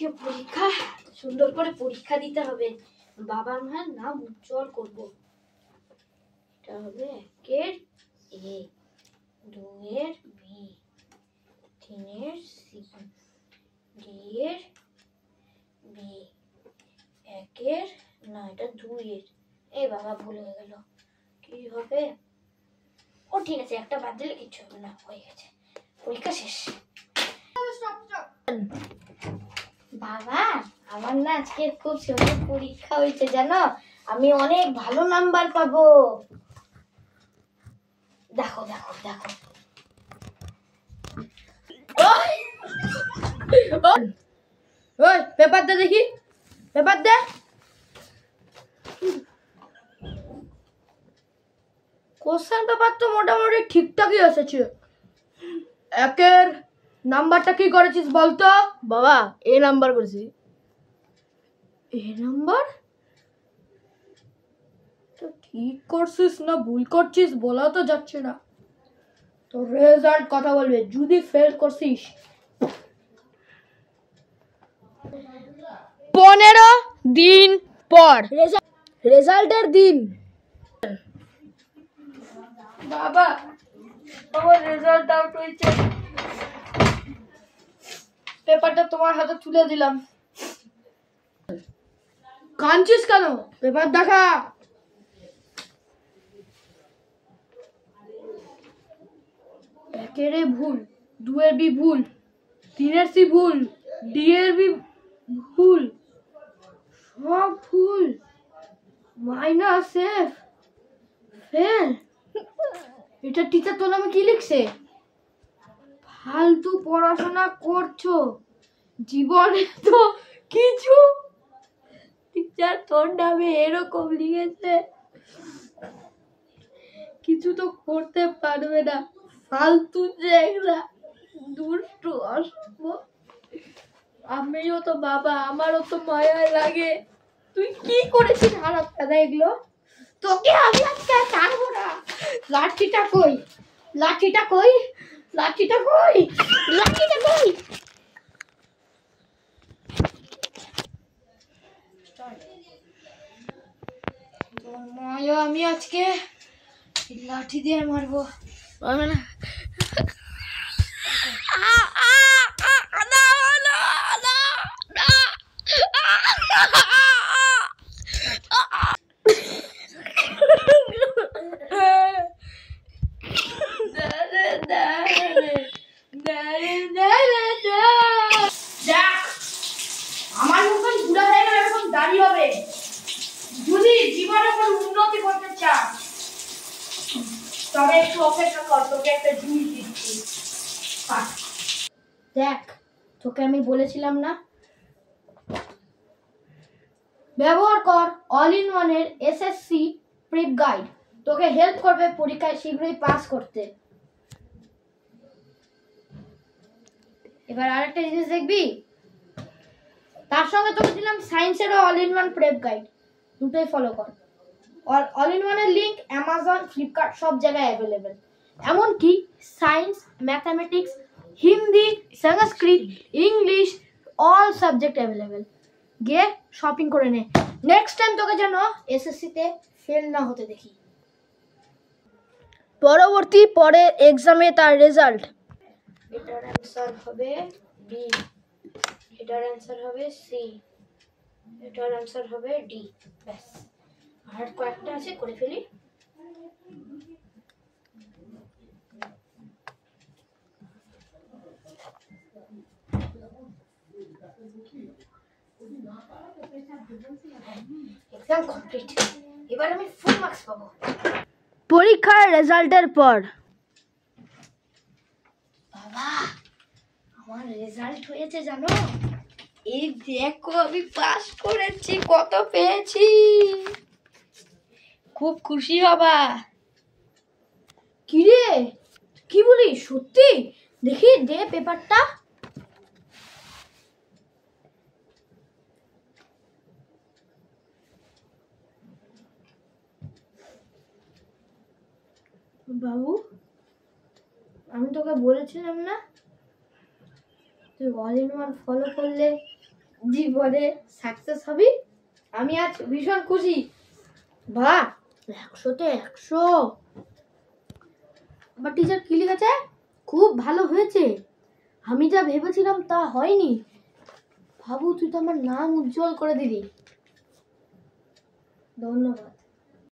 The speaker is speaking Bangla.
আজকে পরীক্ষা, সুন্দর করে পরীক্ষা দিতে হবে, বাবার মায়ের নাম উজ্জ্বল করব। এটা হবে 1 এর A, 2 এর B, 3 এর C, D এর B, 1 এর না, এটা 2 এর। এই বাবা ভুল হয়ে গেল, কি হবে? ও ঠিক আছে, একটা বাদ দিলে কিছু হবে না, হয়ে গেছে, পরীক্ষা শেষ। বাবা, আমার না আজকে খুব সুন্দর পরীক্ষা হয়েছে জানো, আমি অনেক ভালো নাম্বার পাবো। দেখো দেখো দেখো, ওই পেপার দে দেখি, পেপার দে। কোশ্চেন পেপার তো মোটামুটি ঠিকঠাকই এসেছে। একের নাম্বারটা কি করেছিস বলতো? বাবা এ নাম্বার করেছি। এ নাম্বার? তো ঠিক করছিস না ভুল করছিস বলা তো যাচ্ছে না। তো রেজাল্ট কথা বলবে, যদি ফেল করছিস 15 দিন পর রেজাল্টের দিন। বাবা আমার রেজাল্ট আউট হয়েছে, পেপারটা তোমার হাতে তুলে দিলাম। কাঁদছিস কেন? পেপার দেখা। একের এ ভুল, 2 এর বি ভুল, 3 এর সি ভুল, ডি এর বি ভুল, সব ভুল, মাইনাস এফ, ফেল। এটা টিচার তোর নামে কি লিখছে? ফালতু পড়াশোনা করছো, জীবনে তো কিছু টিচার তোর নামে এরকম লিখেছে, কিছু তো করতে পারবে না, ফালতু জায়গা, দুষ্টু অসভ্য। আমিও তো বাবা, আমারও তো মায়া লাগে। তুই কি করেছিস খারাপ দাদা এগুলো? তোকে আমি আজকে ছাড়বো না। লাঠিটা কই? লাঠিটা কই? লাঠিটা কই? লাঠিটা কই? তোর মায়া আমি আজকে লাঠি দিয়ে মারবো। পারবে না। আমার মতন বুড়া হয়ে গেলে এরকম দাঁড়িয়ে হবে, যদি জীবনে কোনো উন্নতি করতে চাস তবে একটু অপেক্ষা কর, তোকে একটা জিনিস দিচ্ছি। দেখ, তোকে আমি বলেছিলাম না, ব্যবহার কর অল ইন ওয়ানের এসএসসি প্রিপ গাইড, তোকে হেল্প করবে পরীক্ষায় শীঘ্রই পাস করতে। এবার আরেকটা জিনিস দেখবি, তার সঙ্গে তোকে দিলাম সায়েন্সেরও all in one prep guide, দুটোই ফলো কর। অল ইন ওয়ানের লিঙ্ক অ্যামাজন, ফ্লিপকার্ট সব জায়গায় অ্যাভেলেবেল, এমনকি science, mathematics, Hindi, Sanskrit, English all subject available. গিয়ে শপিং করে নে, নেক্সট টাইম তোকে যেন এসএসসিতে ফেল না হতে দেখি। পরবর্তী পরের এক্সামে তার রেজাল্ট। এটার অ্যান্সার হবে বি, এটার অ্যান্সার হবে সি, এটার অ্যান্সার হবে ডি। ব্যাস, আর কয়েকটা আছে, করে ফেলি। এক্সাম কমপ্লিট, এবার আমি ফুল মার্কস পাবো। পরীক্ষার রেজাল্টের পর বাবা, আমার রেজাল্ট হয়েছে জানো, এই দেখো আমি পাস করেছি, কত পেয়েছি, খুব খুশি হবা। কি রে, কি বলি সত্যি? দেখি দে পেপারটা। বাবু, আমি তোকে বলেছিলাম না তুই অল ইন ওয়ান ফলো করলে জীবনে সাকসেস হবি। আমি আজ ভীষণ খুশি। বাহ, 100-তে 100। আবার টিচার কি লিখেছে? খুব ভালো হয়েছে। আমি যা ভেবেছিলাম তা হয়নি। বাবু, তুই তো আমার নাম উজ্জ্বল করে দিলি। ধন্যবাদ।